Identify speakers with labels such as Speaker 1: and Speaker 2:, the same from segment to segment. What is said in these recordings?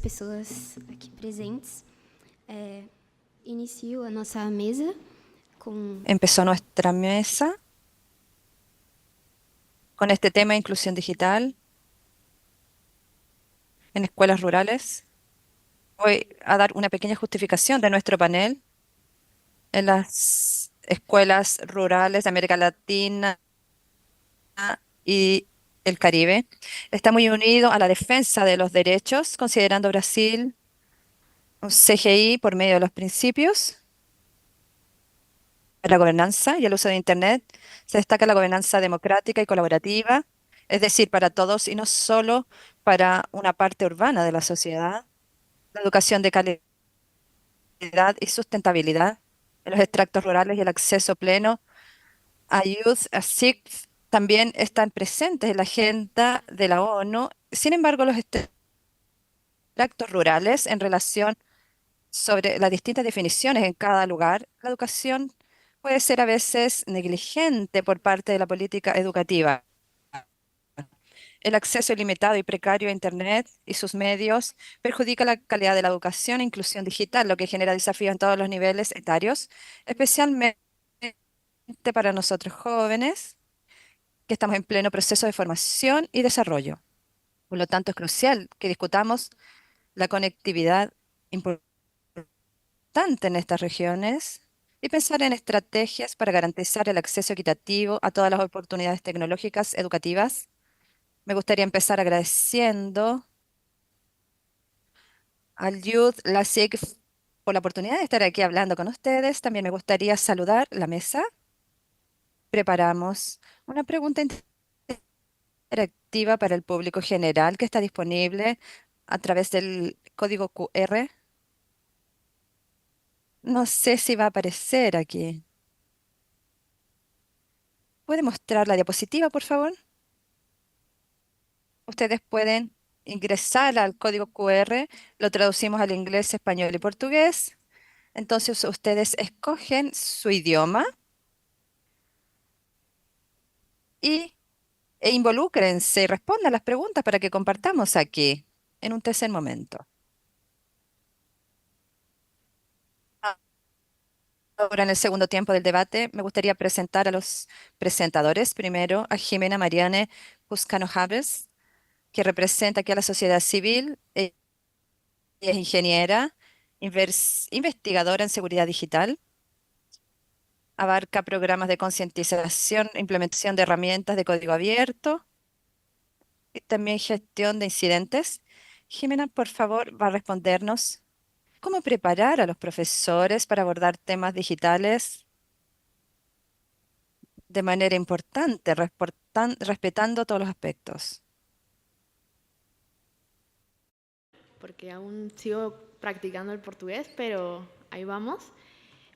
Speaker 1: pessoas aqui presentes. Inicio a nossa mesa com
Speaker 2: Empezó nuestra mesa con este tema de inclusión digital en escuelas rurales. Voy a dar una pequeña justificación de nuestro panel. En las escuelas rurales de América Latina y el Caribe está muy unido a la defensa de los derechos, considerando Brasil un CGI por medio de los principios de la gobernanza y el uso de Internet. Se destaca la gobernanza democrática y colaborativa, es decir, para todos y no solo para una parte urbana de la sociedad. La educación de calidad y sustentabilidad en los extractos rurales y el acceso pleno a Youth as Sixth también están presentes en la agenda de la ONU. Sin embargo, los extractos rurales en relación sobre las distintas definiciones en cada lugar, la educación puede ser a veces negligente por parte de la política educativa. El acceso ilimitado y precario a Internet y sus medios perjudica la calidad de la educación e inclusión digital, lo que genera desafíos en todos los niveles etarios, especialmente para nosotros jóvenes que estamos en pleno proceso de formación y desarrollo. Por lo tanto, es crucial que discutamos la conectividad importante en estas regiones y pensar en estrategias para garantizar el acceso equitativo a todas las oportunidades tecnológicas educativas. Me gustaría empezar agradeciendo al Youth LASIK por la oportunidad de estar aquí hablando con ustedes. También me gustaría saludar la mesa. Preparamos una pregunta interactiva para el público general que está disponible a través del código QR. No sé si va a aparecer aquí. ¿Puede mostrar la diapositiva, por favor? Ustedes pueden ingresar al código QR, lo traducimos al inglés, español y portugués. Entonces ustedes escogen su idioma y, involúcrense y respondan las preguntas para que compartamos aquí en un tercer momento. Ahora, en el segundo tiempo del debate, me gustaría presentar a los presentadores. Primero, a Jimena Mariane Juscano Javes, que representa aquí a la sociedad civil. Ella es ingeniera, investigadora en seguridad digital. Abarca programas de concientización, implementación de herramientas de código abierto y también gestión de incidentes. Jimena, por favor, va a respondernos cómo preparar a los profesores para abordar temas digitales de manera importante, respetando todos los aspectos.
Speaker 3: Porque aún sigo practicando el portugués, pero ahí vamos.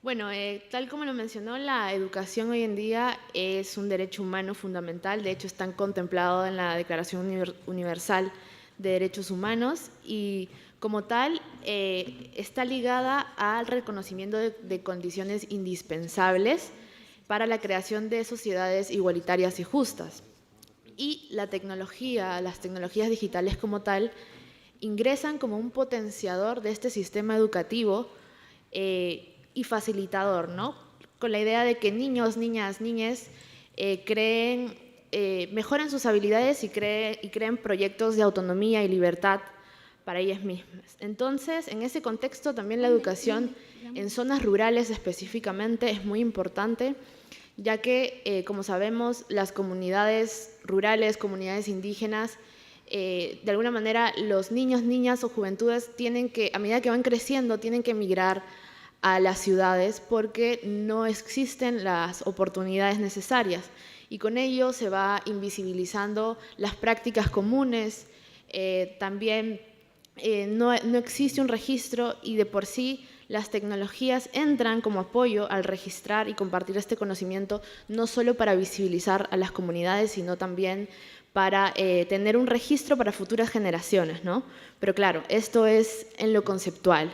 Speaker 3: Bueno, tal como lo mencionó, la educación hoy en día es un derecho humano fundamental. De hecho, está contemplado en la Declaración Universal de Derechos Humanos y como tal está ligada al reconocimiento de condiciones indispensables para la creación de sociedades igualitarias y justas. Y la tecnología, las tecnologías digitales como tal, ingresan como un potenciador de este sistema educativo y facilitador, ¿no? Con la idea de que niños, niñas, niñes mejoren sus habilidades y creen proyectos de autonomía y libertad para ellas mismas. Entonces, en ese contexto también la educación en zonas rurales específicamente es muy importante, ya que, como sabemos, las comunidades rurales, comunidades indígenas, de alguna manera los niños, niñas o juventudes tienen que, a medida que van creciendo, tienen que emigrar a las ciudades porque no existen las oportunidades necesarias y con ello se va invisibilizando las prácticas comunes, también no existe un registro y de por sí las tecnologías entran como apoyo al registrar y compartir este conocimiento, no solo para visibilizar a las comunidades, sino también para tener un registro para futuras generaciones, ¿no? Pero claro, esto es en lo conceptual,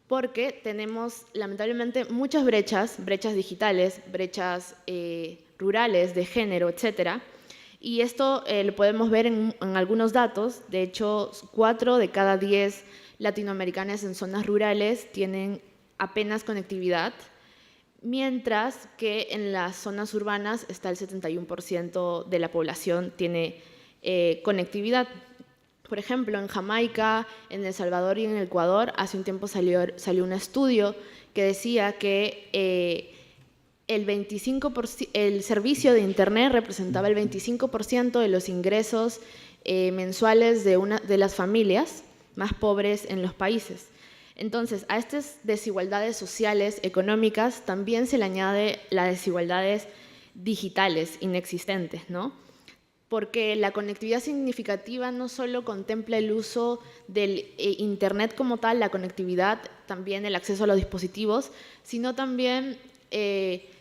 Speaker 3: porque tenemos lamentablemente muchas brechas digitales, brechas rurales de género, etcétera, Y esto lo podemos ver en algunos datos. De hecho, 4 de cada 10 latinoamericanas en zonas rurales tienen apenas conectividad, mientras que en las zonas urbanas está el 71% de la población tiene conectividad. Por ejemplo, en Jamaica, en El Salvador y en Ecuador, hace un tiempo salió un estudio que decía que el servicio de Internet representaba el 25% de los ingresos mensuales de las familias más pobres en los países. Entonces, a estas desigualdades sociales, económicas, también se le añade las desigualdades digitales inexistentes, ¿no? Porque la conectividad significativa no solo contempla el uso del Internet como tal, la conectividad, también el acceso a los dispositivos, sino también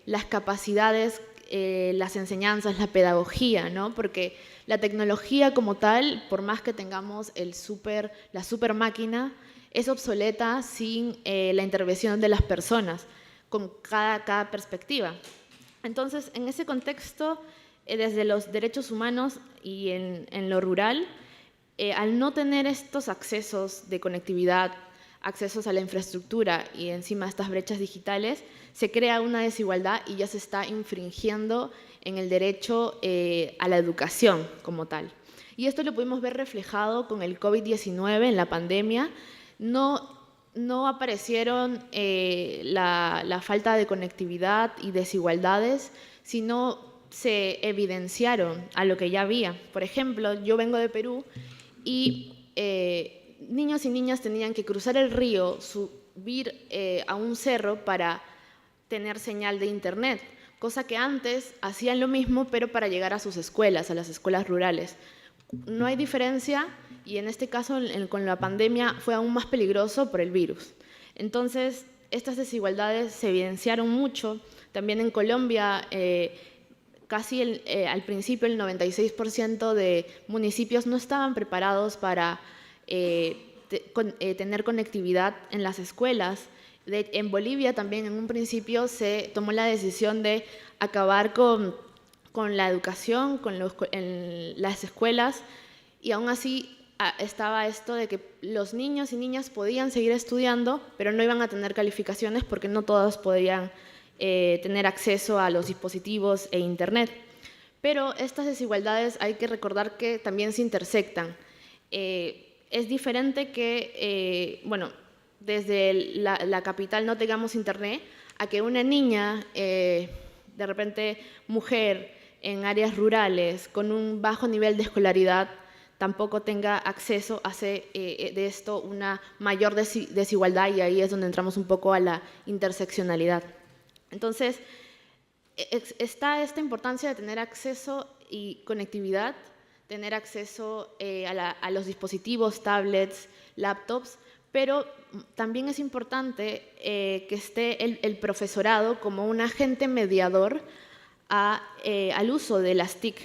Speaker 3: las capacidades, las enseñanzas, la pedagogía, ¿no? Porque la tecnología como tal, por más que tengamos la super máquina, es obsoleta sin la intervención de las personas, con cada perspectiva. Entonces, en ese contexto, desde los derechos humanos y en lo rural, al no tener estos accesos de conectividad, accesos a la infraestructura y encima estas brechas digitales, se crea una desigualdad y ya se está infringiendo en el derecho a la educación como tal. Y esto lo pudimos ver reflejado con el COVID-19 en la pandemia. No aparecieron la falta de conectividad y desigualdades, sino se evidenciaron a lo que ya había. Por ejemplo, yo vengo de Perú y niños y niñas tenían que cruzar el río, subir a un cerro para tener señal de internet, cosa que antes hacían lo mismo, pero para llegar a sus escuelas, a las escuelas rurales. No hay diferencia y en este caso con la pandemia fue aún más peligroso por el virus. Entonces, estas desigualdades se evidenciaron mucho. También en Colombia, casi al principio el 96% de municipios no estaban preparados para tener conectividad en las escuelas. En Bolivia también en un principio se tomó la decisión de acabar con la educación, en las escuelas, y aún así estaba esto de que los niños y niñas podían seguir estudiando, pero no iban a tener calificaciones porque no todos podían tener acceso a los dispositivos e internet. Pero estas desigualdades hay que recordar que también se intersectan. Es diferente que, bueno, desde la capital no tengamos internet, a que una niña, de repente mujer, en áreas rurales, con un bajo nivel de escolaridad, tampoco tenga acceso, hace de esto una mayor desigualdad, y ahí es donde entramos un poco a la interseccionalidad. Entonces, está esta importancia de tener acceso y conectividad, tener acceso a los dispositivos, tablets, laptops, pero también es importante que esté el profesorado como un agente mediador al uso de las TIC.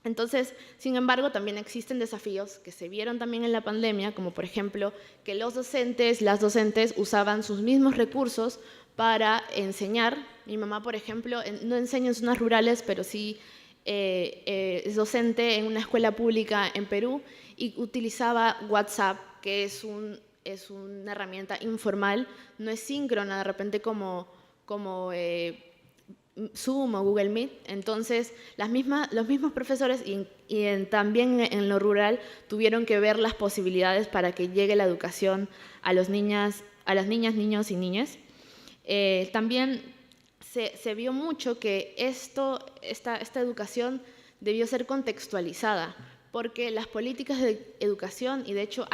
Speaker 3: Entonces, sin embargo, también existen desafíos que se vieron también en la pandemia, como por ejemplo que los docentes, las docentes usaban sus mismos recursos para enseñar. Mi mamá, por ejemplo, no enseña en zonas rurales, pero sí es docente en una escuela pública en Perú y utilizaba WhatsApp, que es una herramienta informal, no es síncrona, de repente como Zoom o Google Meet. Entonces, los mismos profesores también en lo rural tuvieron que ver las posibilidades para que llegue la educación a las niñas, niños y niñas. También se vio mucho que esta educación debió ser contextualizada, porque las políticas de educación, y de hecho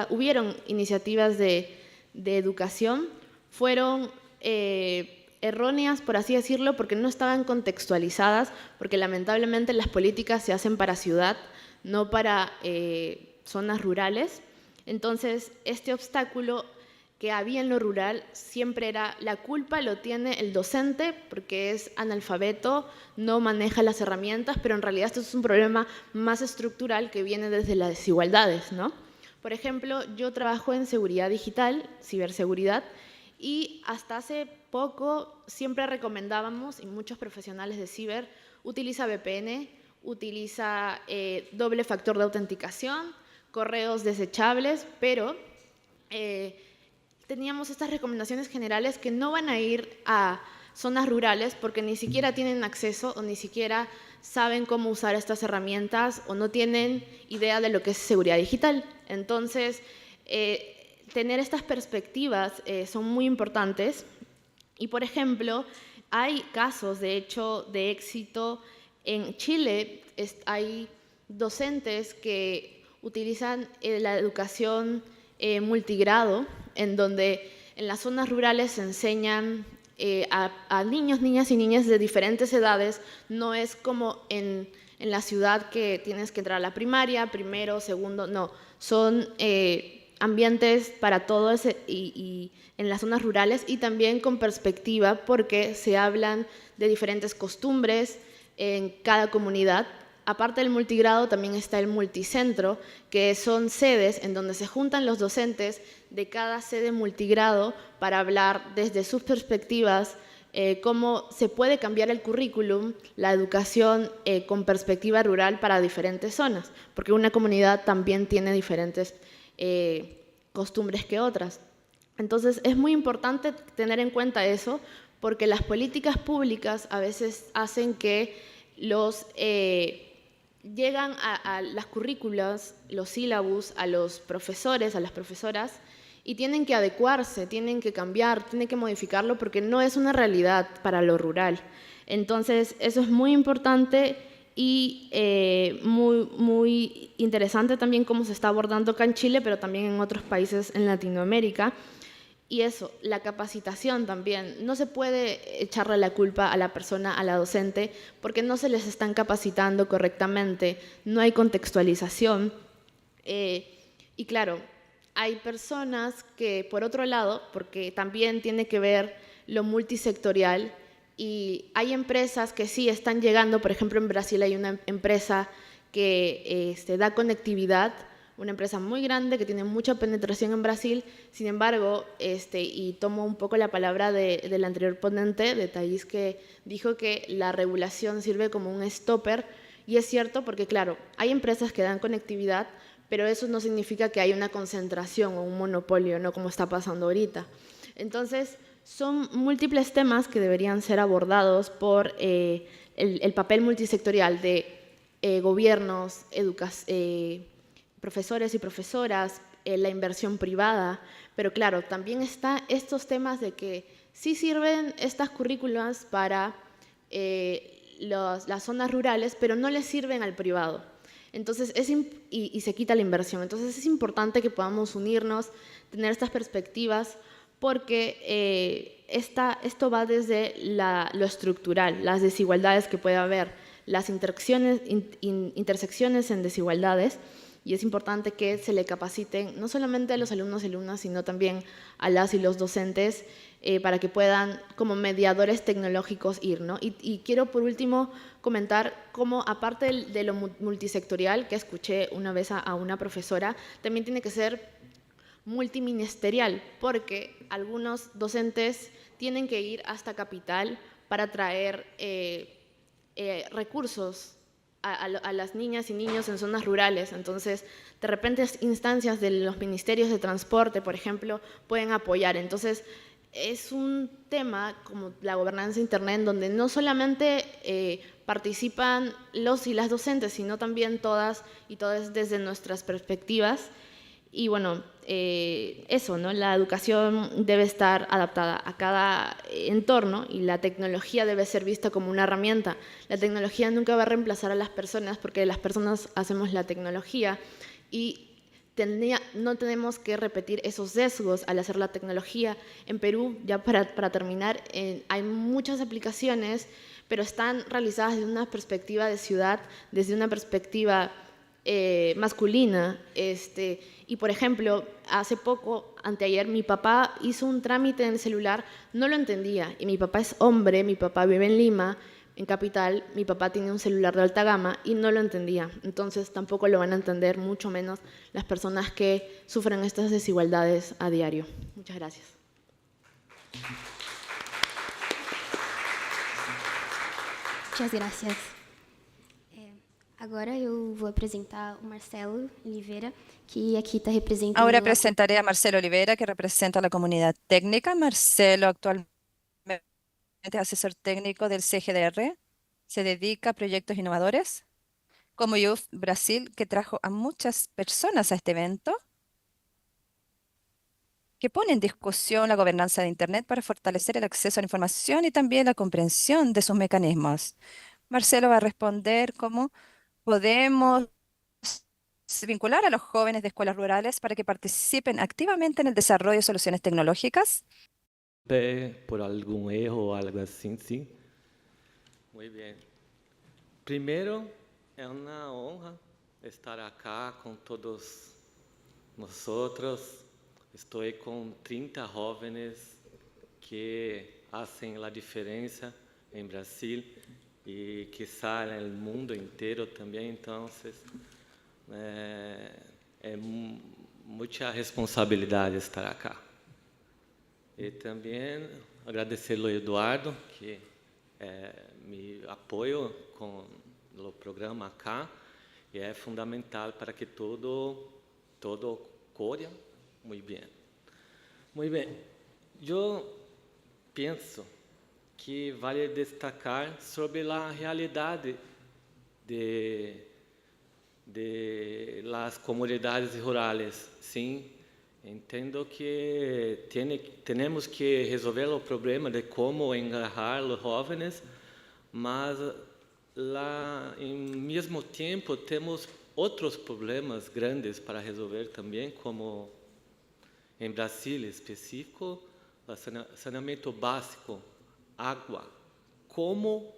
Speaker 3: hubieron iniciativas de educación, fueron erróneas, por así decirlo, porque no estaban contextualizadas, porque lamentablemente las políticas se hacen para ciudad, no para zonas rurales. Entonces, este obstáculo que había en lo rural siempre era la culpa lo tiene el docente porque es analfabeto, no maneja las herramientas, pero en realidad esto es un problema más estructural que viene desde las desigualdades, ¿no? Por ejemplo, yo trabajo en seguridad digital, ciberseguridad, y hasta hace poco siempre recomendábamos, y muchos profesionales de ciber, utiliza VPN, utiliza doble factor de autenticación, correos desechables, pero teníamos estas recomendaciones generales que no van a ir a zonas rurales porque ni siquiera tienen acceso o ni siquiera saben cómo usar estas herramientas o no tienen idea de lo que es seguridad digital. Entonces, tener estas perspectivas son muy importantes. Y, por ejemplo, hay casos, de hecho, de éxito. En Chile hay docentes que utilizan la educación multigrado, en donde en las zonas rurales se enseñan a niños, niñas y niñas de diferentes edades. No es como en la ciudad que tienes que entrar a la primaria, primero, segundo, no. Son ambientes para todos y en las zonas rurales y también con perspectiva porque se hablan de diferentes costumbres en cada comunidad. Aparte del multigrado también está el multicentro, que son sedes en donde se juntan los docentes de cada sede multigrado para hablar desde sus perspectivas cómo se puede cambiar el currículum, la educación con perspectiva rural para diferentes zonas, porque una comunidad también tiene diferentes costumbres que otras. Entonces es muy importante tener en cuenta eso, porque las políticas públicas a veces hacen que llegan a las currículas, los sílabus, a los profesores, a las profesoras, y tienen que adecuarse, tienen que cambiar, tienen que modificarlo porque no es una realidad para lo rural. Entonces, eso es muy importante y muy interesante también cómo se está abordando acá en Chile, pero también en otros países en Latinoamérica. Y eso, la capacitación también. No se puede echarle la culpa a la persona, a la docente, porque no se les están capacitando correctamente, no hay contextualización. Y claro, hay personas que, por otro lado, porque también tiene que ver lo multisectorial, y hay empresas que sí están llegando. Por ejemplo, en Brasil hay una empresa que da conectividad, una empresa muy grande que tiene mucha penetración en Brasil. Sin embargo, y tomo un poco la palabra del anterior ponente, de Thais, que dijo que la regulación sirve como un stopper, y es cierto porque, claro, hay empresas que dan conectividad, pero eso no significa que haya una concentración o un monopolio, ¿no? Como está pasando ahorita. Entonces, son múltiples temas que deberían ser abordados por el papel multisectorial de gobiernos, profesores y profesoras, la inversión privada, pero claro, también están estos temas de que sí sirven estas currículas para las zonas rurales, pero no les sirven al privado. Entonces, y se quita la inversión. Entonces, es importante que podamos unirnos, tener estas perspectivas, porque esto va desde lo estructural, las desigualdades que puede haber, las intersecciones en desigualdades. Y es importante que se le capaciten no solamente a los alumnos y alumnas, sino también a las y los docentes para que puedan, como mediadores tecnológicos, ir, ¿no? Y quiero, por último, comentar cómo, aparte de lo multisectorial, que escuché una vez a una profesora, también tiene que ser multiministerial, porque algunos docentes tienen que ir hasta Capital para traer recursos a las niñas y niños en zonas rurales. Entonces, de repente, instancias de los ministerios de transporte, por ejemplo, pueden apoyar. Entonces, es un tema como la gobernanza Internet, donde no solamente participan los y las docentes, sino también todas y todos desde nuestras perspectivas. Y bueno, eso, ¿no? La educación debe estar adaptada a cada entorno y la tecnología debe ser vista como una herramienta. La tecnología nunca va a reemplazar a las personas porque las personas hacemos la tecnología, y no tenemos que repetir esos sesgos al hacer la tecnología. En Perú, ya para terminar, hay muchas aplicaciones, pero están realizadas desde una perspectiva de ciudad, desde una perspectiva masculina. Y, por ejemplo, hace poco, anteayer, mi papá hizo un trámite en el celular, no lo entendía, y mi papá es hombre, mi papá vive en Lima, en Capital, mi papá tiene un celular de alta gama y no lo entendía. Entonces tampoco lo van a entender, mucho menos las personas que sufren estas desigualdades a diario. Muchas gracias.
Speaker 1: Muchas gracias. Agora eu vou apresentar o Marcelo Oliveira, que aqui está representando
Speaker 2: Ahora
Speaker 1: a
Speaker 2: presentaré a Marcelo Olivera, que representa a la comunidad técnica. Marcelo actualmente es asesor técnico del CGDR, se dedica a proyectos innovadores, como Youth Brasil, que trajo a muchas personas a este evento, que pone en discusión la gobernanza de Internet para fortalecer el acceso a la información y también la comprensión de sus mecanismos. Marcelo va a responder cómo podemos vincular a los jóvenes de escuelas rurales para que participen activamente en el desarrollo de soluciones tecnológicas.
Speaker 4: Por algún erro o algo assim, sim. Muito bem. Primeiro, é uma honra estar aqui com todos nós outros. Estou com 30 jovens que fazem a diferença em Brasil e quizá no mundo inteiro também. Então, é muita responsabilidade estar aqui. E também agradecer ao Eduardo, que me apoia com o programa acá, e é fundamental para que todo corra muito bem. Muito bem. Eu penso que vale destacar sobre a realidade de las comunidades rurais. Sim, entendo que temos que resolver o problema de como engajar os jovens, mas em mesmo tempo temos outros problemas grandes para resolver também, como em Brasil específico, saneamento básico, água. Como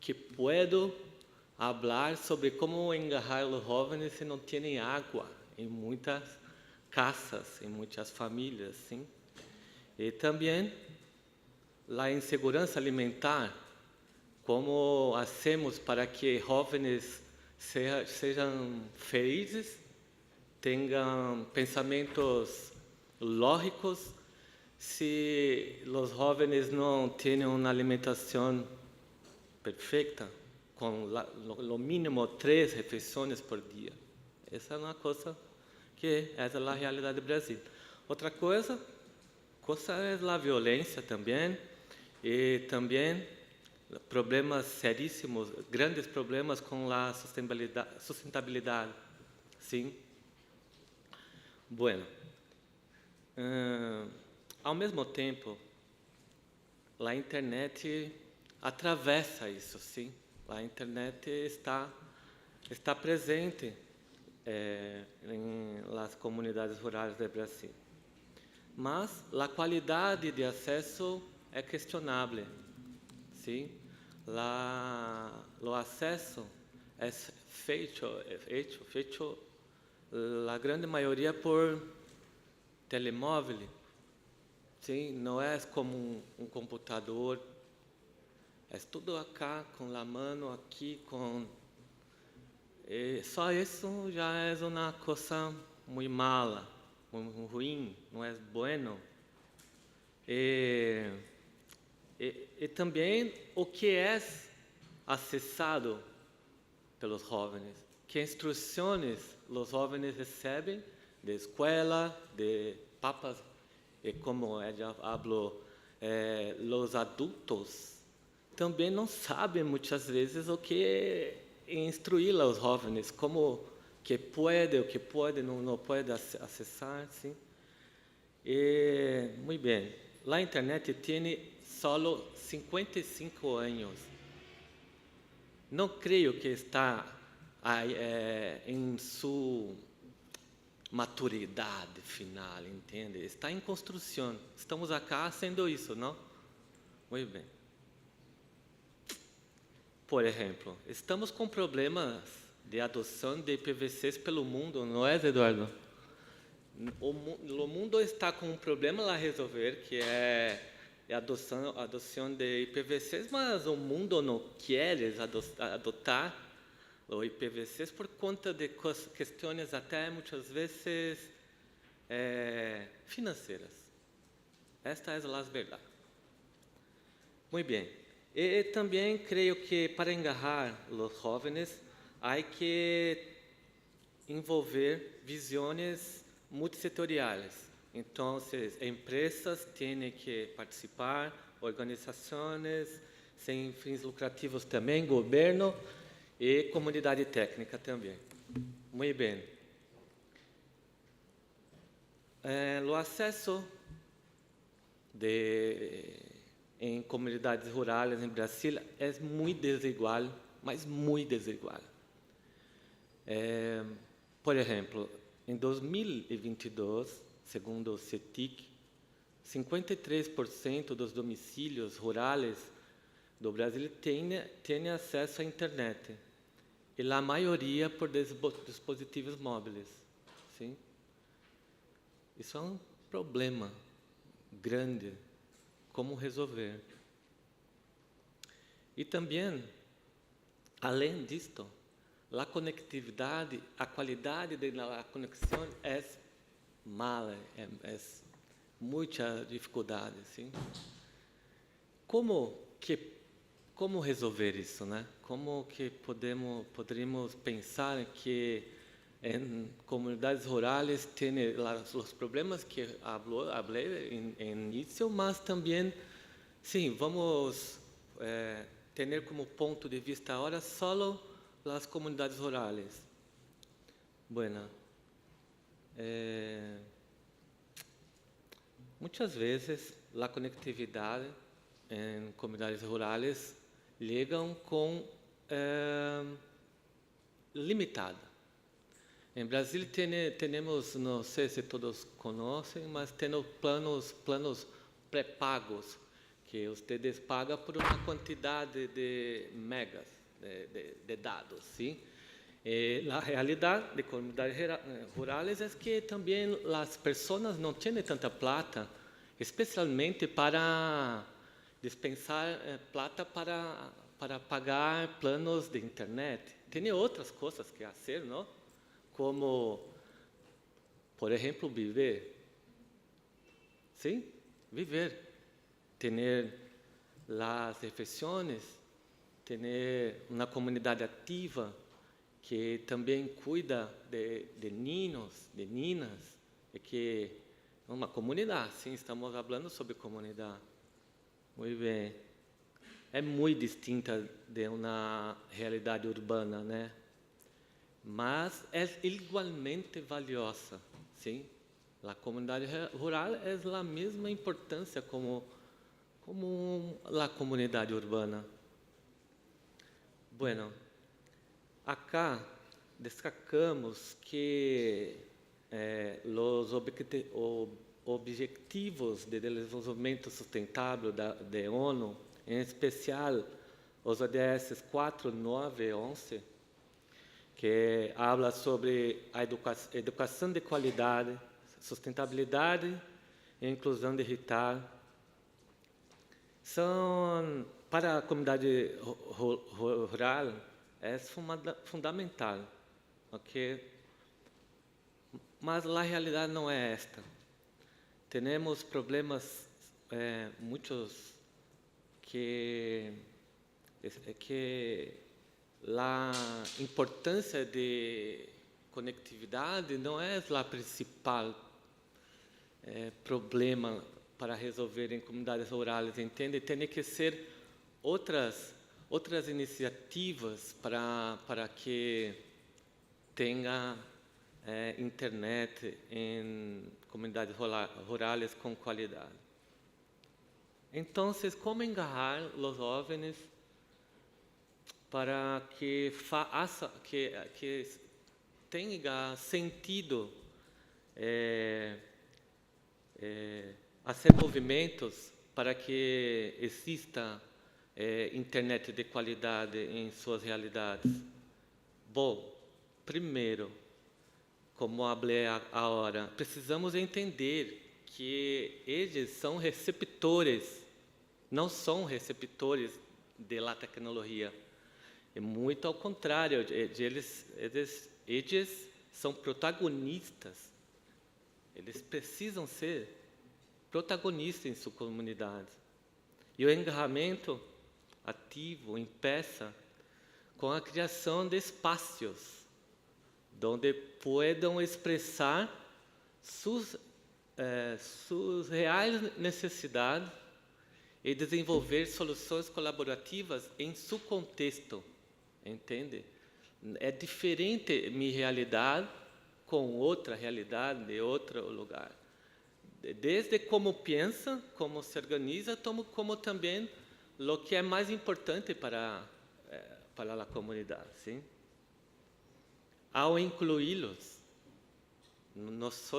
Speaker 4: que posso falar sobre como engajar os jovens se não têm água em muitas casas, em muitas famílias, sim? E também a insegurança alimentar, como hacemos para que jovens sejam felizes, tenham pensamentos lógicos, se os jovens não têm uma alimentação perfeita, com no mínimo 3 refeições por dia. Essa é uma coisa que é a realidade do Brasil. Outra coisa é a violência também, e também problemas seríssimos, grandes problemas com a sustentabilidade. Sim. Bueno. Ao mesmo tempo, a internet atravessa isso, sim. A internet está presente em las comunidades rurais do Brasil. Mas a qualidade de acesso é questionável. Sim? O acesso é feito a grande maioria por telemóvel. Sim? Não é como um computador. É tudo acá, com a mão, aqui, só isso já é uma coisa muito mala, muito ruim, não é bueno. E também o que é acessado pelos jovens, que instruções os jovens recebem da escola, de papas, e como ela falou, os adultos também não sabem muitas vezes o que instruir os jovens, como que pode, o que pode, não pode acessar, sim. E muito bem, a internet tem só 55 anos. Não creio que está em sua maturidade final, entende? Está em construção. Estamos acá fazendo isso, não? Muito bem. Por exemplo, estamos com problemas de adoção de IPv6 pelo mundo, não é, Eduardo? O mundo está com um problema a resolver, que é a adoção de IPv6, mas o mundo não quer adotar o IPv6 por conta de questões até muitas vezes financeiras. Esta é a verdade. Muito bem. E também creio que para engajar os jovens, há que envolver visões multissetoriais. Então, empresas têm que participar, organizações sem fins lucrativos também, governo e comunidade técnica também. Muito bem. O acesso em comunidades rurais em Brasil é muito desigual, mas muito desigual. Por exemplo, em 2022, segundo o CETIC, 53% dos domicílios rurais do Brasil têm acesso à internet, e a maioria por dispositivos móveis. Sim? Isso é um problema grande. Como resolver? E também, além disto, a conectividade, a qualidade da conexão é mala, é muita dificuldade, sim. Como resolver isso, né? Como que poderíamos pensar que em comunidades rurais tem os problemas que falei no início, mas também, sim, vamos ter como ponto de vista agora só as comunidades rurais. Bueno, muitas vezes a conectividade em comunidades rurais ligam com limitada. Em Brasil temos, não sei se todos conhecem, mas temos planos pré-pagos, que ustedes pagam por uma quantidade de megas de dados, sim? A realidade de comunidades rurais é que também as pessoas não têm tanta plata, especialmente para dispensar plata para pagar planos de internet. Tem outras coisas que fazer, não? Como, por exemplo, viver. Sim? Viver. Ter as refeições, ter uma comunidade ativa que também cuida de niños, de niñas, e que é uma comunidade, sim, estamos falando sobre comunidade. Muito bem. É muito distinta de uma realidade urbana, né? Mas é igualmente valiosa, sim? A comunidade rural é da mesma importância como a comunidade urbana. Bueno, acá destacamos que os objetivos de desenvolvimento sustentável da ONU, em especial os ODS 4, 9 e 11, que habla sobre a educação de qualidade, sustentabilidade e inclusão digital, são, para a comunidade rural, é fundamental, ok? Mas a realidade não é esta. Temos problemas muitos que a importância de conectividade não é o principal problema para resolver em comunidades rurais, entende? Tem que ser outras iniciativas para que tenha internet em comunidades rurais com qualidade. Então, como engajar os jovens para que tenha sentido fazer movimentos para que exista internet de qualidade em suas realidades? Bom, primeiro, como falei agora, precisamos entender que eles são receptores, não são receptores da tecnologia. É muito ao contrário, eles são protagonistas. Eles precisam ser protagonistas em sua comunidade. E o engajamento ativo empieza com a criação de espaços onde puedan expressar suas reais necessidades e desenvolver soluções colaborativas em seu contexto, entende? É diferente minha realidade com outra realidade de outro lugar. Desde como pensa, como se organiza, como também o que é mais importante para a comunidade, sim? Ao incluí-los, nós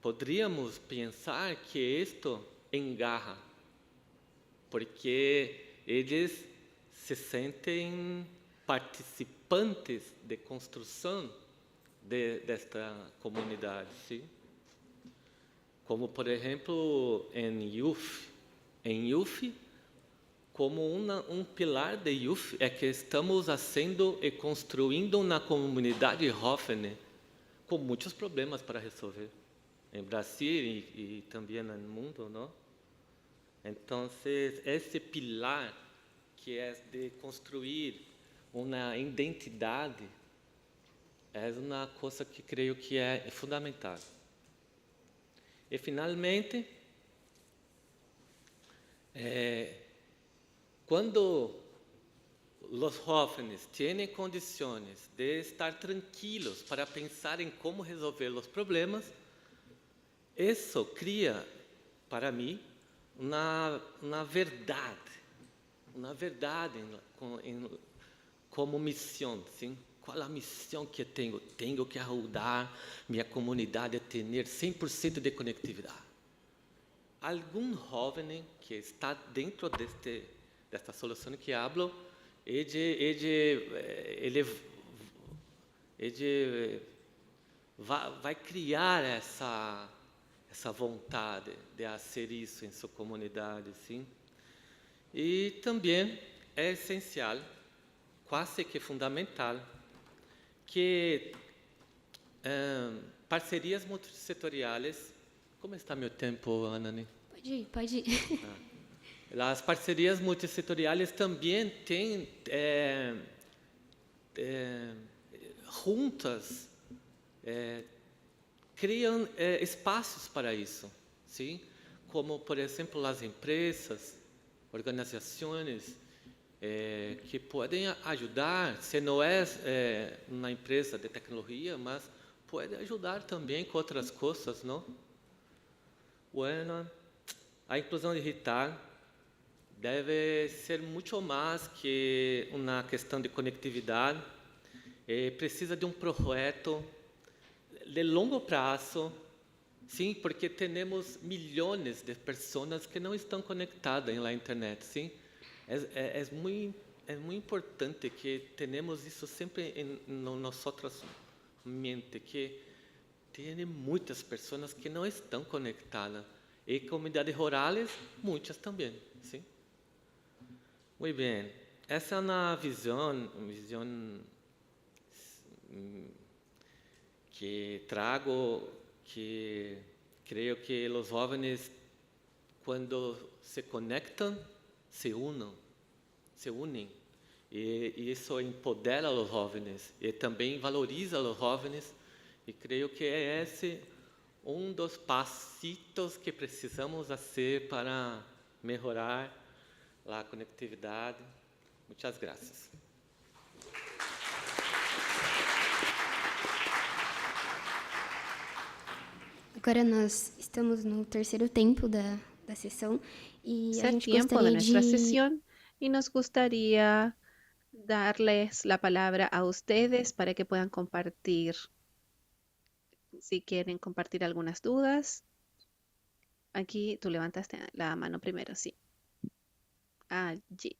Speaker 4: poderíamos pensar que isto engarra, porque eles se sentem participantes de construção desta comunidade, sim? Como, por exemplo, em YouF, como um pilar de YouF é que estamos fazendo e construindo uma comunidade jovem com muitos problemas para resolver, em Brasil e também no mundo, não? Então, esse pilar que é de construir uma identidade é uma coisa que creio que é fundamental. E, finalmente, quando os jovens têm condições de estar tranquilos para pensar em como resolver os problemas, isso cria, para mim, uma verdade como missão, sim? Qual a missão que eu tenho? Tenho que ajudar minha comunidade a ter 100% de conectividade. Algum jovem que está dentro desta solução que hablo, ele vai criar essa vontade de fazer isso em sua comunidade, sim? E também é essencial, quase que fundamental, que parcerias multissetoriais. Como está meu tempo, Anani?
Speaker 1: Pode ir.
Speaker 4: As parcerias multissetoriais também têm juntas criam espaços para isso, sim? Como, por exemplo, as empresas, organizações que podem ajudar, se não é uma empresa de tecnologia, mas pode ajudar também com outras coisas, não? Bueno, a inclusão digital deve ser muito mais que uma questão de conectividade. Precisa de um projeto de longo prazo, sim, porque temos milhões de pessoas que não estão conectadas na internet, sim. É muito importante que tenhamos isso sempre em nossa mente, que tem muitas pessoas que não estão conectadas e comunidades rurais, muitas também, sim. Muito bem, essa é uma visão que trago, que creio que os jovens, quando se conectam, se unem, e isso empodera os jovens e também valoriza os jovens, e creio que é esse um dos passitos que precisamos fazer para melhorar a conectividade. Muitas graças.
Speaker 1: Agora nós estamos no terceiro tempo da sessão e a gente
Speaker 5: Tiempo de
Speaker 1: gostaria
Speaker 5: nuestra
Speaker 1: de
Speaker 5: sesión y nos gustaría darles la palabra a ustedes para que puedan compartir, si quieren compartir algunas dudas. Aquí tú levantaste la mano primero, sí. Allí.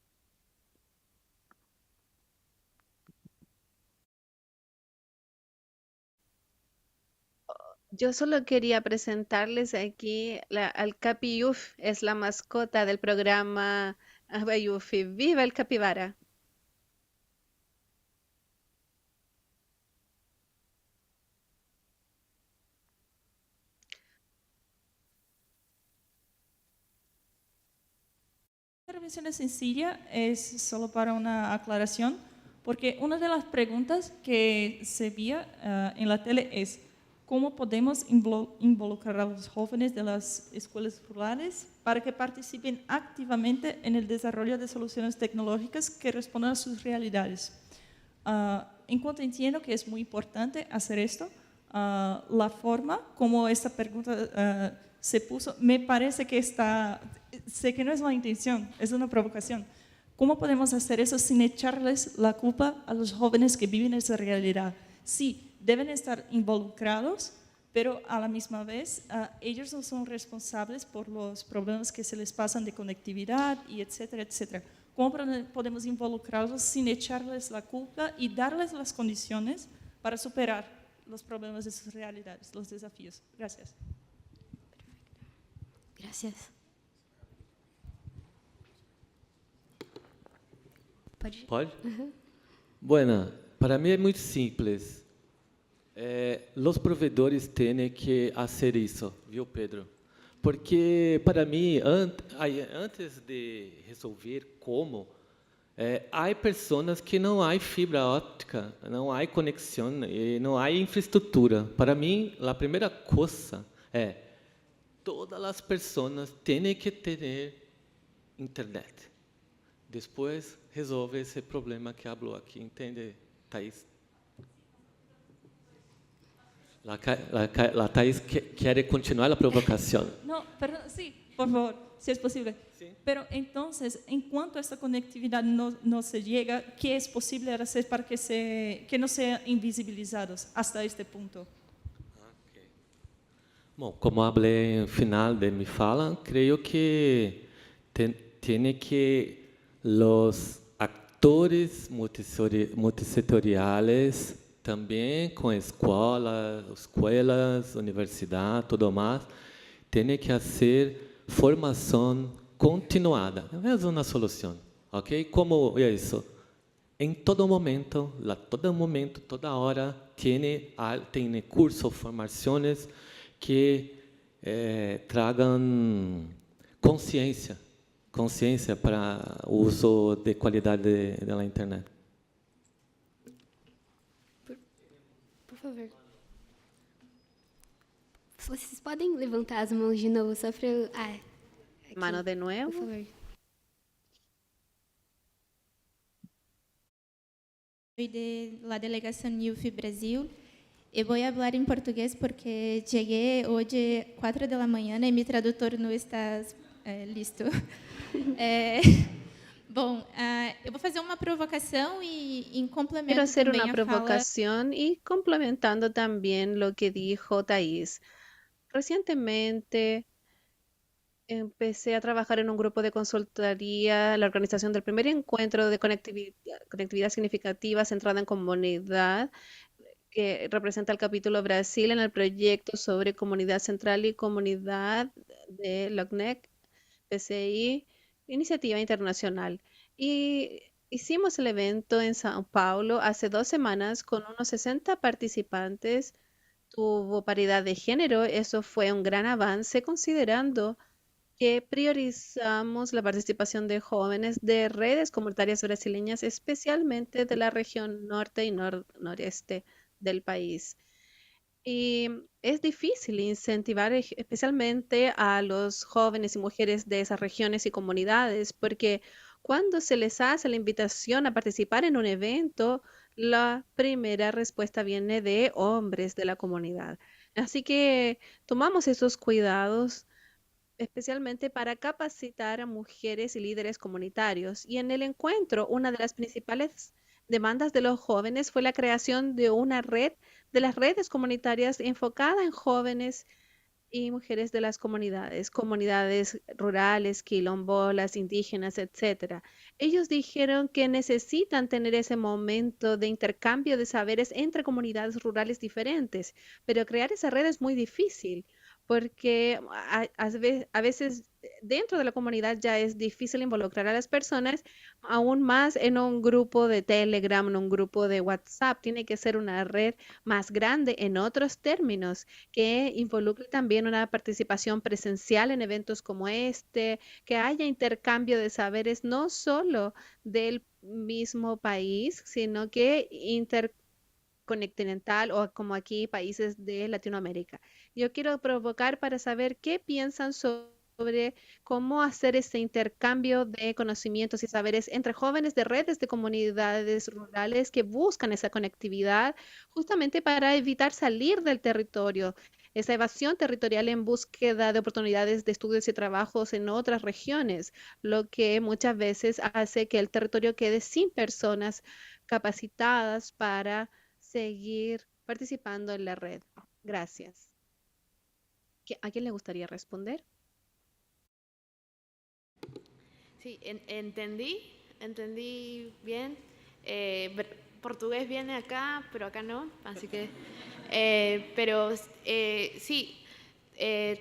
Speaker 5: Yo solo quería presentarles aquí al Capiyuf, es la mascota del programa Abayufi. ¡Viva el capibara!
Speaker 6: intervención es sencilla, es solo para una aclaración, porque una de las preguntas que se veía en la tele es cómo podemos involucrar a los jóvenes de las escuelas rurales para que participen activamente en el desarrollo de soluciones tecnológicas que respondan a sus realidades. En cuanto entiendo que es muy importante hacer esto, la forma como esta pregunta se puso, me parece que sé que no es la intención, es una provocación. ¿Cómo podemos hacer eso sin echarles la culpa a los jóvenes que viven esa realidad? Sí, deben estar involucrados, pero a la misma vez ellos no son responsables por los problemas que se les pasan de conectividad y etcétera, etcétera. ¿Cómo podemos involucrarlos sin echarles la culpa y darles las condiciones para superar los problemas de sus realidades, los desafíos? Gracias.
Speaker 1: Gracias. Pode?
Speaker 4: Pode? Bueno, para mim é muito simples. Os provedores têm que fazer isso, viu, Pedro? Porque, para mim, antes de resolver como, há pessoas que não há fibra óptica, não há conexão, não há infraestrutura. Para mim, a primeira coisa é todas as pessoas têm que ter internet. Depois resolve esse problema que falou aqui, entende, Thaís? La Thaís quer continuar a provocação.
Speaker 6: No, perdón, sí, por favor, si es posible.
Speaker 4: Sí.
Speaker 6: Pero entonces, en cuanto a esta conectividad no se llega, ¿qué es posible hacer para que no sean invisibilizados hasta este punto?
Speaker 4: Okay. Bom, como falei no final de minha fala, creio que tem que os atores multissetoriais também com escolas, universidade, tudo mais, tem que fazer formação continuada. Não é uma solução, ok? Como é isso? Em todo momento, toda hora, tem cursos, formações que tragam consciência para o uso de qualidade da internet.
Speaker 1: Por favor. Vocês podem levantar as mãos de novo, só para eu... aqui,
Speaker 5: Mano de
Speaker 1: por
Speaker 5: nuevo.
Speaker 1: favor.
Speaker 7: Soy de la delegación UFI Brasil. Y voy a hablar en portugués porque llegué hoy 4 de la mañana y mi traductor no está listo. Bom, eu vou fazer uma provocação e em complemento
Speaker 5: Quiero hacer
Speaker 7: também
Speaker 5: una
Speaker 7: a fala.
Speaker 5: provocación y complementando también lo que dijo Thaís. Recientemente empecé a trabajar en un grupo de consultoría, la organización del primer encuentro de conectividad significativa centrada en comunidad, que representa el capítulo Brasil en el proyecto sobre comunidad central y comunidad de LOCNEC, PCI, Iniciativa Internacional. Y hicimos el evento en São Paulo hace 2 semanas con unos 60 participantes. Tuvo paridad de género. Eso fue un gran avance considerando que priorizamos la participación de jóvenes de redes comunitarias brasileñas, especialmente de la región norte y noreste del país. Y es difícil incentivar especialmente a los jóvenes y mujeres de esas regiones y comunidades, porque cuando se les hace la invitación a participar en un evento, la primera respuesta viene de hombres de la comunidad. Así que tomamos esos cuidados especialmente para capacitar a mujeres y líderes comunitarios. Y en el encuentro, una de las principales demandas de los jóvenes fue la creación de una red de las redes comunitarias enfocada en jóvenes y mujeres de las comunidades rurales, quilombolas, indígenas, etc. Ellos dijeron que necesitan tener ese momento de intercambio de saberes entre comunidades rurales diferentes, pero crear esa red es muy difícil porque a veces dentro de la comunidad ya es difícil involucrar a las personas, aún más en un grupo de Telegram, en un grupo de WhatsApp. Tiene que ser una red más grande en otros términos, que involucre también una participación presencial en eventos como este, que haya intercambio de saberes no solo del mismo país, sino que intercontinental o como aquí países de Latinoamérica. Yo quiero provocar para saber qué piensan sobre cómo hacer este intercambio de conocimientos y saberes entre jóvenes de redes de comunidades rurales que buscan esa conectividad justamente para evitar salir del territorio, esa evasión territorial en búsqueda de oportunidades de estudios y trabajos en otras regiones, lo que muchas veces hace que el territorio quede sin personas capacitadas para seguir participando en la red. Gracias. ¿A quién le gustaría responder?
Speaker 3: Sí, entendí bien. Portugués viene acá, pero acá no, así que, sí,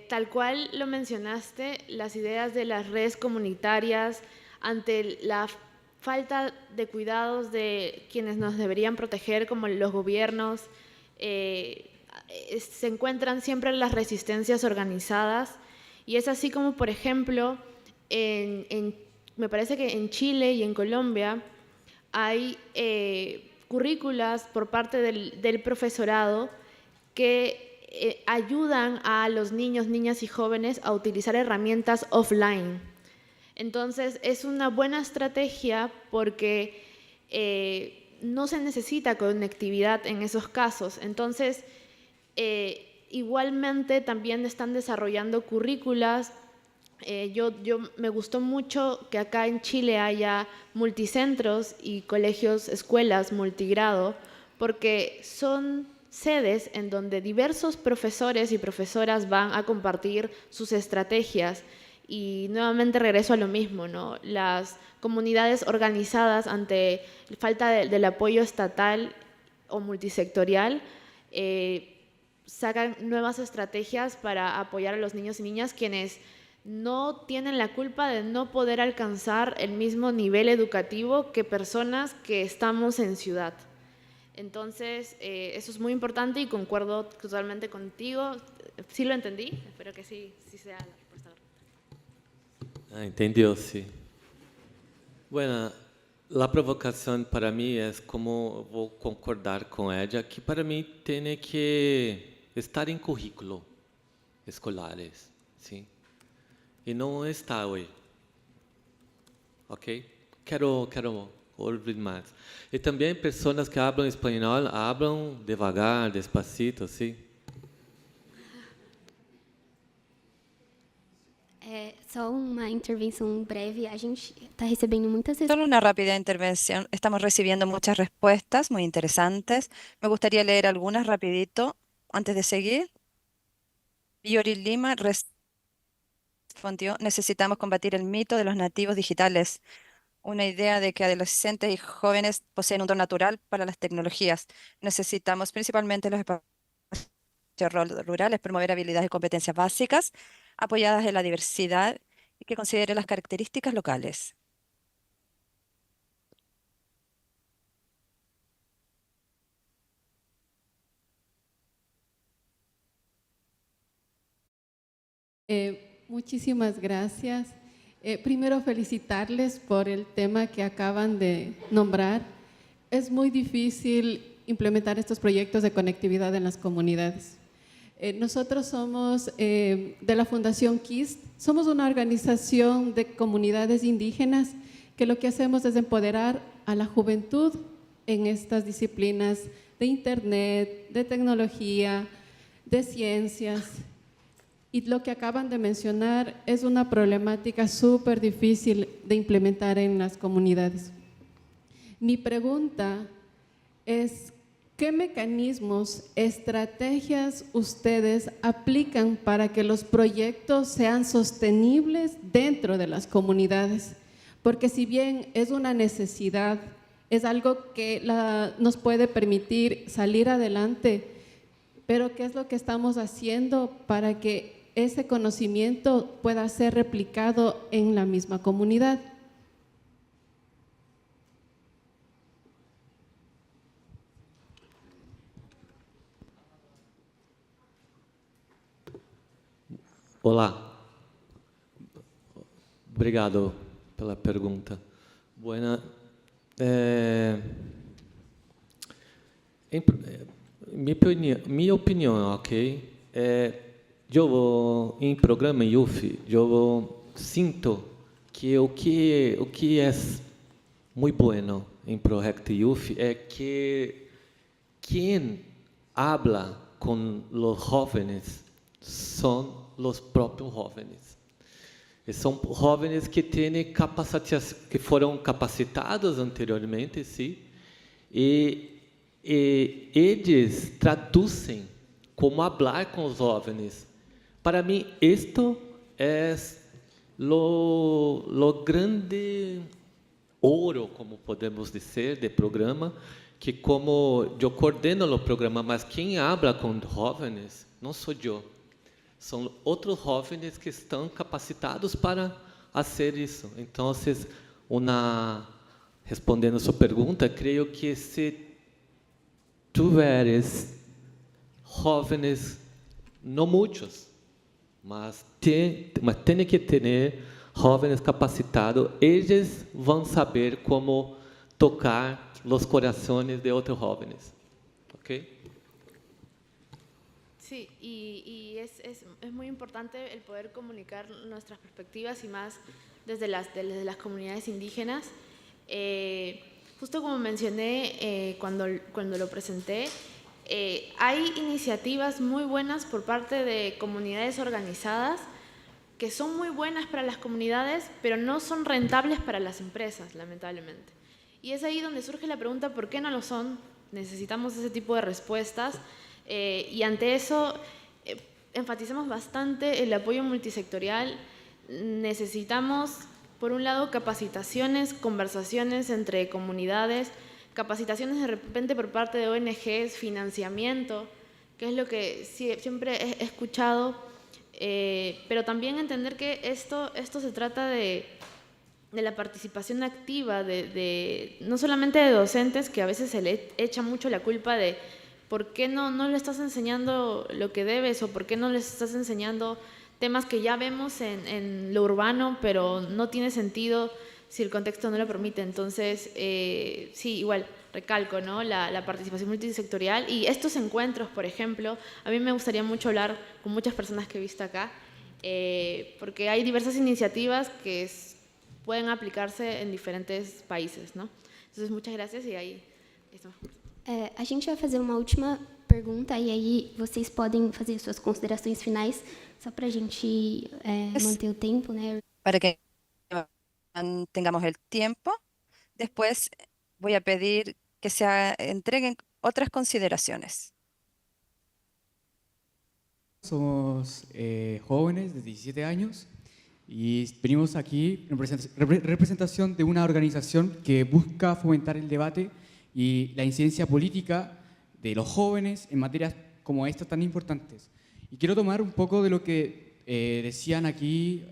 Speaker 3: tal cual lo mencionaste, las ideas de las redes comunitarias ante la falta de cuidados de quienes nos deberían proteger, como los gobiernos, se encuentran siempre en las resistencias organizadas, y es así como, por ejemplo, me parece que en Chile y en Colombia hay currículas por parte del profesorado que ayudan a los niños, niñas y jóvenes a utilizar herramientas offline. Entonces, es una buena estrategia porque no se necesita conectividad en esos casos. Entonces, igualmente también están desarrollando currículas. Yo me gustó mucho que acá en Chile haya multicentros y colegios, escuelas multigrado, porque son sedes en donde diversos profesores y profesoras van a compartir sus estrategias. Y nuevamente regreso a lo mismo, ¿no? Las comunidades organizadas ante falta del apoyo estatal o multisectorial sacan nuevas estrategias para apoyar a los niños y niñas quienes no tienen la culpa de no poder alcanzar el mismo nivel educativo que personas que estamos en ciudad. Entonces, eso es muy importante y concuerdo totalmente contigo. ¿Sí lo entendí? Espero que sí sea la respuesta.
Speaker 4: Entendió, sí. Bueno, la provocación para mí es como voy a concordar con ella, que para mí tiene que estar en currículo escolares, ¿sí? Y no está hoy. ¿Ok? Quiero oír más. Y también personas que hablan español, hablan devagar, despacito, ¿sí?
Speaker 1: Só uma intervenção breve. A gente está recebendo muitas
Speaker 2: Solo una rápida intervención. Estamos recibiendo muchas respuestas muy interesantes. Me gustaría leer algunas rapidito antes de seguir. Yori Lima respondió: necesitamos combatir el mito de los nativos digitales, una idea de que adolescentes y jóvenes poseen un don natural para las tecnologías. Necesitamos principalmente los espacios rurales promover habilidades y competencias básicas apoyadas en la diversidad y que considere las características locales.
Speaker 8: Muchísimas gracias. Primero, felicitarles por el tema que acaban de nombrar. Es muy difícil implementar estos proyectos de conectividad en las comunidades. Nosotros somos de la Fundación KIST, somos una organización de comunidades indígenas que lo que hacemos es empoderar a la juventud en estas disciplinas de Internet, de tecnología, de ciencias. Y lo que acaban de mencionar es una problemática súper difícil de implementar en las comunidades. Mi pregunta es, ¿qué mecanismos, estrategias ustedes aplican para que los proyectos sean sostenibles dentro de las comunidades? Porque si bien es una necesidad, es algo que nos puede permitir salir adelante, pero ¿qué es lo que estamos haciendo para que ese conocimiento pueda ser replicado en la misma comunidad.
Speaker 4: Olá. Obrigado pela pergunta. Buena. Minha opinião, ok? Eu em programa YUF, eu sinto que o que é muito bueno em projeto YUF é que quem habla com os jovens são os próprios jovens. E são jovens que têm que foram capacitados anteriormente, sim, e eles traduzem como falar com os jovens. Para mim, isto é lo grande ouro, como podemos dizer, do programa, que como eu coordeno o programa, mas quem habla com jovens não sou eu. São outros jovens que estão capacitados para fazer isso. Então, respondendo a sua pergunta, creio que se tiveres jovens, não muitos, mas tem que ter jovens capacitados, eles vão saber como tocar os corações de outros jovens. ¿Ok?
Speaker 3: Sí, y es muy importante el poder comunicar nuestras perspectivas y más desde las comunidades indígenas. Justo como mencioné cuando lo presenté, hay iniciativas muy buenas por parte de comunidades organizadas que son muy buenas para las comunidades, pero no son rentables para las empresas, lamentablemente. Y es ahí donde surge la pregunta, ¿por qué no lo son? Necesitamos ese tipo de respuestas. Y ante eso enfatizamos bastante el apoyo multisectorial. Necesitamos, por un lado, capacitaciones, conversaciones entre comunidades, capacitaciones de repente por parte de ONGs, financiamiento, que es lo que siempre he escuchado, pero también entender que esto se trata de la participación activa, no solamente de docentes, que a veces se le echa mucho la culpa de ¿por qué no le estás enseñando lo que debes? ¿O por qué no les estás enseñando temas que ya vemos en lo urbano, pero no tiene sentido si el contexto no lo permite? Entonces, sí, igual, recalco, ¿no? La participación multisectorial y estos encuentros, por ejemplo, a mí me gustaría mucho hablar con muchas personas que he visto acá, porque hay diversas iniciativas que pueden aplicarse en diferentes países, ¿no? Entonces, muchas gracias y ahí estamos.
Speaker 1: A gente vai fazer uma última pergunta e aí vocês podem fazer suas considerações finais, só para a gente manter o tempo, né?
Speaker 2: Para que mantengamos el tiempo, después voy a pedir que se entreguen otras consideraciones.
Speaker 9: Somos jóvenes de 17 años y venimos aquí en representación de una organización que busca fomentar el debate y la incidencia política de los jóvenes en materias como estas tan importantes. Y quiero tomar un poco de lo que decían aquí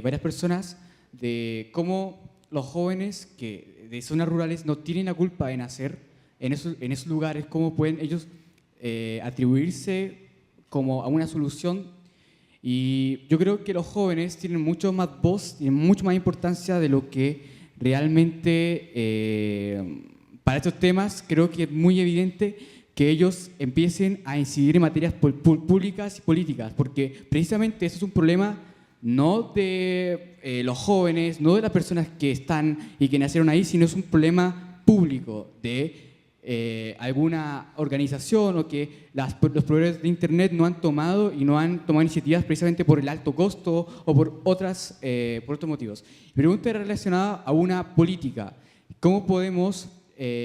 Speaker 9: varias personas, de cómo los jóvenes que de zonas rurales no tienen la culpa de nacer en esos lugares, cómo pueden ellos atribuirse como a una solución. Y yo creo que los jóvenes tienen mucho más voz, tienen mucho más importancia de lo que realmente... para estos temas creo que es muy evidente que ellos empiecen a incidir en materias públicas y políticas, porque precisamente eso es un problema no de los jóvenes, no de las personas que están y que nacieron ahí, sino es un problema público de alguna organización o que los proveedores de Internet no han tomado iniciativas precisamente por el alto costo o por otros motivos. Mi pregunta es relacionada a una política. ¿Cómo podemos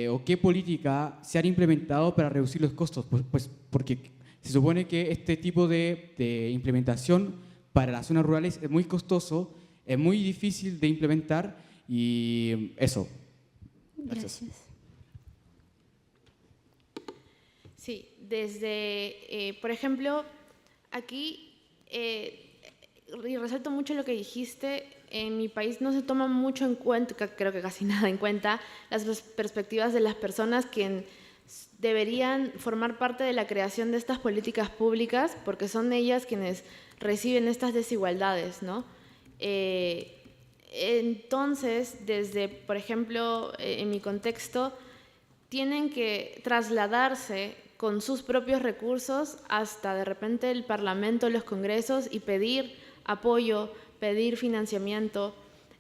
Speaker 9: o qué política se han implementado para reducir los costos? Pues porque se supone que este tipo de implementación para las zonas rurales es muy costoso, es muy difícil de implementar y eso.
Speaker 1: Gracias.
Speaker 3: Sí, por ejemplo, aquí y resalto mucho lo que dijiste, en mi país no se toma mucho en cuenta, creo que casi nada en cuenta, las perspectivas de las personas que deberían formar parte de la creación de estas políticas públicas, porque son ellas quienes reciben estas desigualdades, ¿no? Entonces, desde, por ejemplo, en mi contexto, tienen que trasladarse con sus propios recursos hasta de repente el Parlamento, los congresos y pedir apoyo, pedir financiamiento.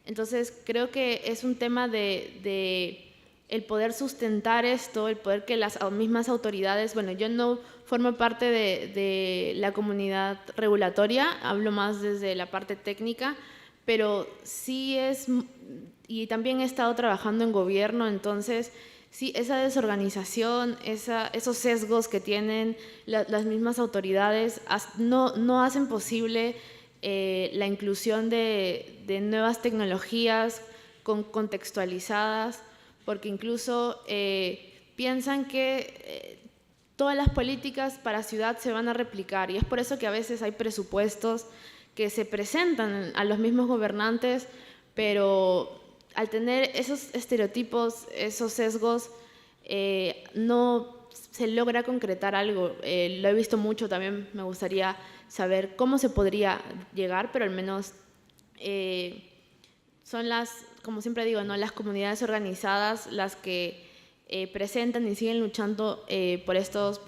Speaker 3: Entonces creo que es un tema de el poder sustentar esto, el poder que las mismas autoridades, bueno, yo no formo parte de la comunidad regulatoria, hablo más desde la parte técnica, pero sí es, y también he estado trabajando en gobierno, entonces sí, esa desorganización, esos sesgos que tienen las mismas autoridades no hacen posible la inclusión de nuevas tecnologías contextualizadas, porque incluso piensan que todas las políticas para ciudad se van a replicar, y es por eso que a veces hay presupuestos que se presentan a los mismos gobernantes, pero al tener esos estereotipos, esos sesgos, no se logra concretar algo. Lo he visto mucho, también me gustaría saber cómo se podría llegar, pero al menos son como siempre digo, ¿no?, las comunidades organizadas las que presentan y siguen luchando por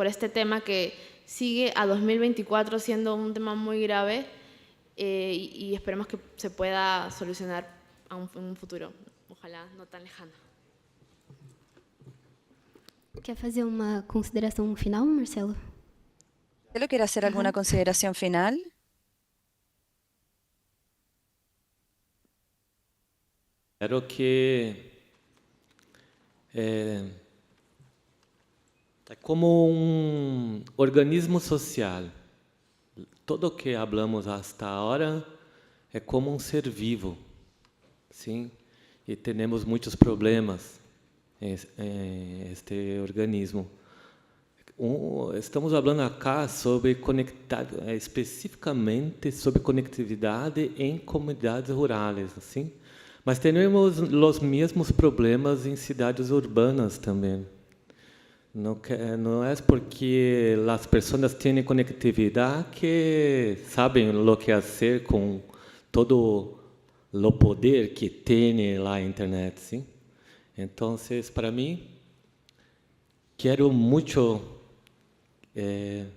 Speaker 3: este tema que sigue a 2024 siendo un tema muy grave, y esperemos que se pueda solucionar en un futuro, ojalá no tan lejano.
Speaker 1: Quer fazer uma consideração final, Marcelo?
Speaker 2: ¿Marcelo quiere hacer alguna consideración final?
Speaker 4: Espero que é como um organismo social. Todo o que hablamos hasta ahora é como um ser vivo, sim? E temos muitos problemas este organismo. Estamos falando acá sobre especificamente sobre conectividade em comunidades rurais, assim. Mas temos os mesmos problemas em cidades urbanas também. Não é porque as pessoas têm conectividade que sabem o que fazer com todo o poder que tem lá a internet, sim? Então, para mim, quero muito,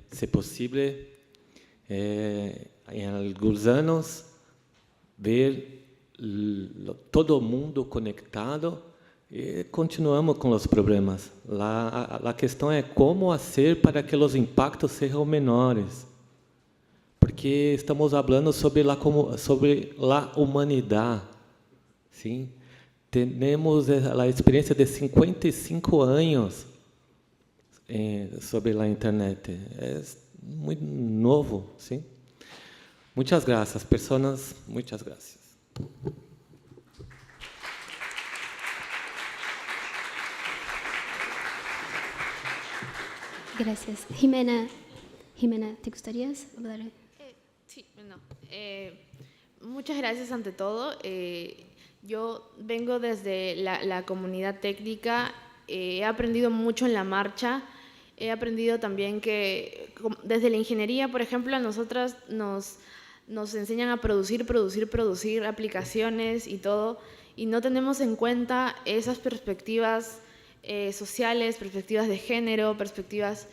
Speaker 4: se possível, em alguns anos, ver todo mundo conectado e continuamos com os problemas. A questão é como fazer para que os impactos sejam menores, porque estamos falando sobre a humanidade, sim? Temos a experiência de 55 anos sobre a internet. É muito novo, sim? Muitas graças, pessoas. Muitas graças.
Speaker 1: Gracias. Jimena, ¿te gustaría hablar?
Speaker 3: Sí, no. Muchas gracias ante todo. Yo vengo desde la comunidad técnica, he aprendido mucho en la marcha, he aprendido también que desde la ingeniería, por ejemplo, a nosotras nos enseñan a producir aplicaciones y todo, y no tenemos en cuenta esas perspectivas sociales, perspectivas de género, perspectivas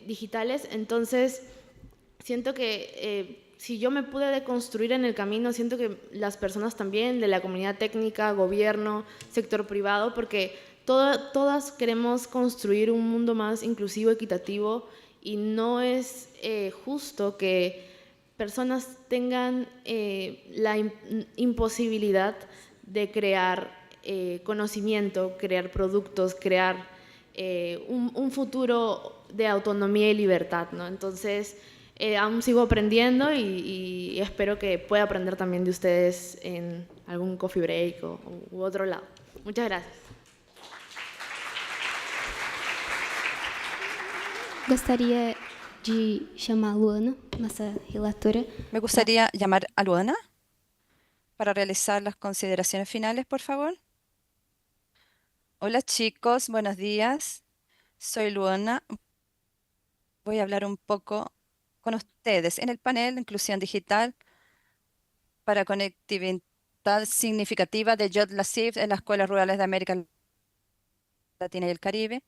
Speaker 3: digitales. Entonces, siento que si yo me pude deconstruir en el camino, siento que las personas también de la comunidad técnica, gobierno, sector privado, porque todas queremos construir un mundo más inclusivo, equitativo, y no es justo que personas tengan la imposibilidad de crear conocimiento, crear productos, crear un futuro de autonomía y libertad, ¿no? Entonces, aún sigo aprendiendo y espero que pueda aprender también de ustedes en algún coffee break u otro lado. Muchas gracias.
Speaker 1: Gostaria de chamar a Luana, nossa relatora.
Speaker 2: Me gustaría llamar a Luana para realizar las consideraciones finales, por favor. Hola chicos, buenos días. Soy Luana. Voy a hablar un poco con ustedes en el panel de Inclusión Digital para Conectividad Significativa de Jod Lassif en las escuelas rurales de América Latina y el Caribe.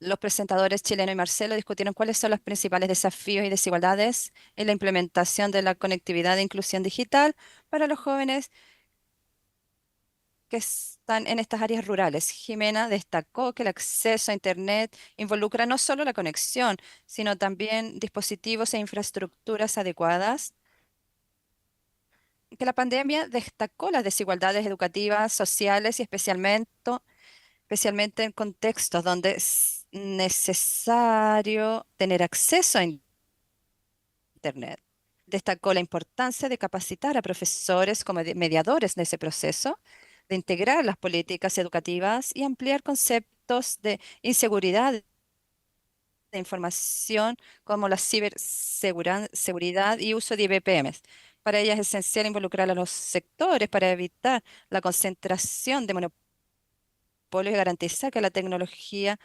Speaker 2: Los presentadores Chileno y Marcelo discutieron cuáles son los principales desafíos y desigualdades en la implementación de la conectividad e inclusión digital para los jóvenes que están en estas áreas rurales. Jimena destacó que el acceso a Internet involucra no solo la conexión, sino también dispositivos e infraestructuras adecuadas. Que la pandemia destacó las desigualdades educativas, sociales y especialmente en contextos donde es necesario tener acceso a Internet. Destacó la importancia de capacitar a profesores como mediadores en ese proceso, de integrar las políticas educativas y ampliar conceptos de inseguridad de información como la ciberseguridad y uso de IBPMs. Para ella es esencial involucrar a los sectores para evitar la concentración de monopolios y garantizar que la tecnología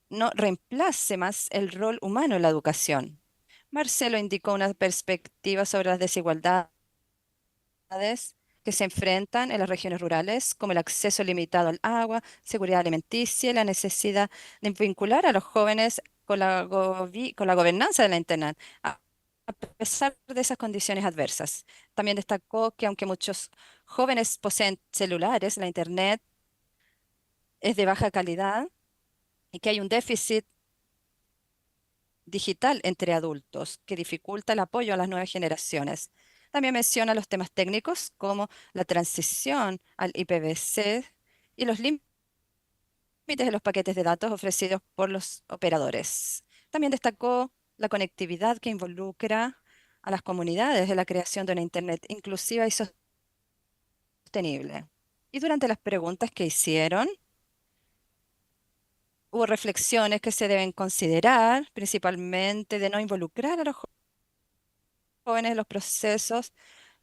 Speaker 2: no reemplace más el rol humano en la educación. Marcelo indicó una perspectiva sobre las desigualdades que se enfrentan en las regiones rurales, como el acceso limitado al agua, seguridad alimenticia y la necesidad de vincular a los jóvenes con la gobernanza de la Internet, a pesar de esas condiciones adversas. También destacó que aunque muchos jóvenes poseen celulares, la Internet es de baja calidad y que hay un déficit digital entre adultos que dificulta el apoyo a las nuevas generaciones. También menciona los temas técnicos como la transición al IPv6 y los límites de los paquetes de datos ofrecidos por los operadores. También destacó la conectividad que involucra a las comunidades en la creación de una Internet inclusiva y sostenible. Y durante las preguntas que hicieron, hubo reflexiones que se deben considerar, principalmente de no involucrar a los jóvenes en los procesos,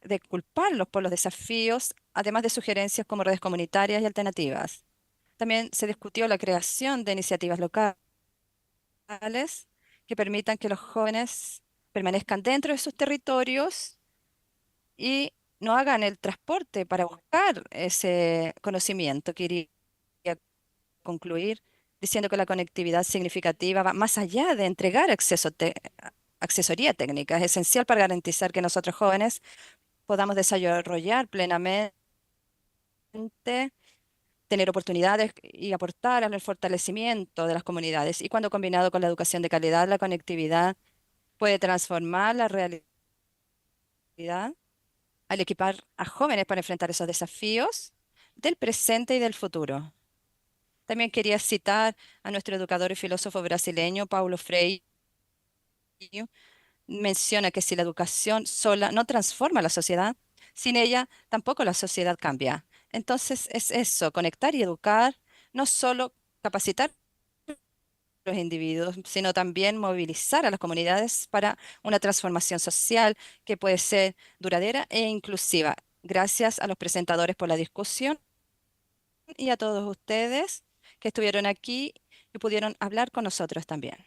Speaker 2: de culparlos por los desafíos, además de sugerencias como redes comunitarias y alternativas. También se discutió la creación de iniciativas locales que permitan que los jóvenes permanezcan dentro de sus territorios y no hagan el transporte para buscar ese conocimiento. Quería concluir diciendo que la conectividad significativa va más allá de entregar asesoría técnica. Es esencial para garantizar que nosotros jóvenes podamos desarrollar plenamente, tener oportunidades y aportar al fortalecimiento de las comunidades. Y cuando combinado con la educación de calidad, la conectividad puede transformar la realidad al equipar a jóvenes para enfrentar esos desafíos del presente y del futuro. También quería citar a nuestro educador y filósofo brasileño, Paulo Freire. Menciona que si la educación sola no transforma la sociedad, sin ella tampoco la sociedad cambia. Entonces es eso, conectar y educar, no solo capacitar a los individuos, sino también movilizar a las comunidades para una transformación social que puede ser duradera e inclusiva. Gracias a los presentadores por la discusión y a todos ustedes que estuvieron aquí y pudieron hablar con nosotros también.